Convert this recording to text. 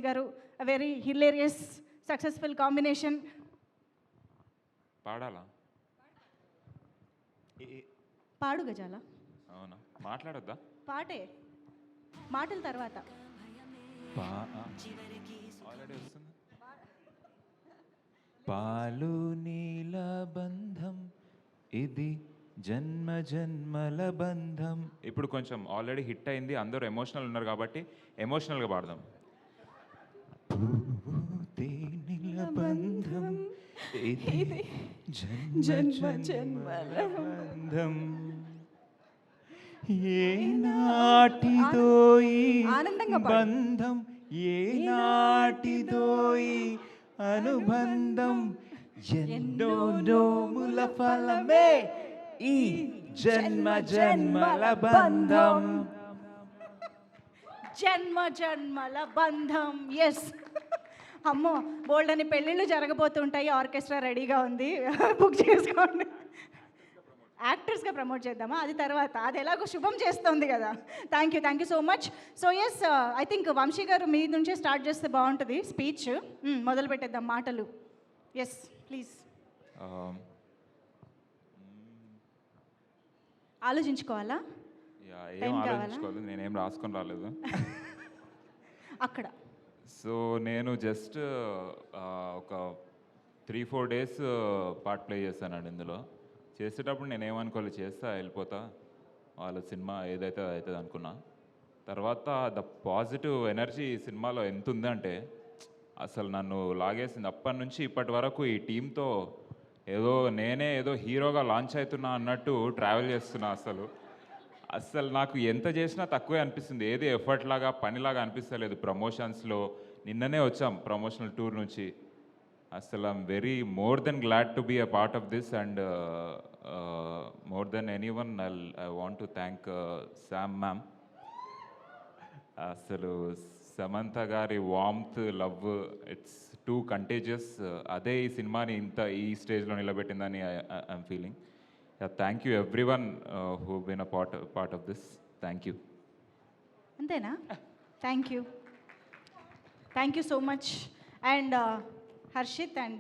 గారు, very hilarious successful combination. పాడాలా? పాడు గజాల. అవునా, మాట్లాడొద్దా? పాటే, మాటల తర్వాత. ఆల్రెడీ వస్తుంది. పాలు నీల బంధం ఇది జన్మ జన్మల బంధం. ఇప్పుడు కొంచెం ఆల్రెడీ హిట్ అయింది, అందరూ ఎమోషనల్ ఉన్నారు కాబట్టి ఎమోషనల్గా పాడదాం. నీల బంధం ఇది జన్మ జన్మల బంధం. ఏనాటిదో ఈ బంధం, ఏనాటిదో ఈ అనుబంధం, ఎన్నో నోముల ఫలమే ఈ జన్మ జన్మల బంధం. జన్మ జన్మల బంధం. ఎస్, అమ్మో బోల్డ్ అని పెళ్ళిళ్ళు జరగబోతుంటాయి, ఆర్కెస్ట్రా రెడీగా ఉంది, బుక్ చేసుకోండి. యాక్టర్స్గా ప్రమోట్ చేద్దామా, అది తర్వాత, అది ఎలాగో శుభం చేస్తుంది కదా. Thank you so much. So yes, I think Vamshi గారు మీ నుంచే స్టార్ట్ చేస్తే బాగుంటుంది స్పీచ్. మొదలు పెట్టేద్దాం మాటలు. Yes please. ఆలోచించుకోవాలా? ఏం ఆలోచించుకోవాలి, నేనేం రాసుకొని రాలేదు అక్కడ. సో నేను జస్ట్ ఒక 3-4 డేస్ పార్ట్ ప్లే చేశానండి. ఇందులో చేసేటప్పుడు నేనేమనుకోవాలి, చేస్తా వెళ్ళిపోతా, వాళ్ళ సినిమా ఏదైతే అవుతుంది అనుకున్నా. తర్వాత ద పాజిటివ్ ఎనర్జీ ఈ సినిమాలో ఎంత ఉందంటే అసలు నన్ను లాగేసింది. అప్పటి నుంచి ఇప్పటి వరకు ఈ టీంతో నేనే ఏదో హీరోగా లాంచ్ అవుతున్నా అన్నట్టు ట్రావెల్ చేస్తున్నా. అసలు నాకు ఎంత చేసినా తక్కువే అనిపిస్తుంది, ఏది ఎఫర్ట్ లాగా పనిలాగా అనిపిస్తలేదు. ప్రమోషన్స్లో నిన్ననే వచ్చాం ప్రమోషనల్ టూర్ నుంచి. అసలు I'm very more than glad to be a part of this and more than anyone I want to thank Sam ma'am. అసలు సమంత గారి warmth, love, it's too contagious. అదే ఈ సినిమాని ఈ స్టేజ్లో నిలబెట్టిందని I'm feeling. Thank you everyone who been a part of this. Thank you. అంతేనా? Thank you so much. And Harshit and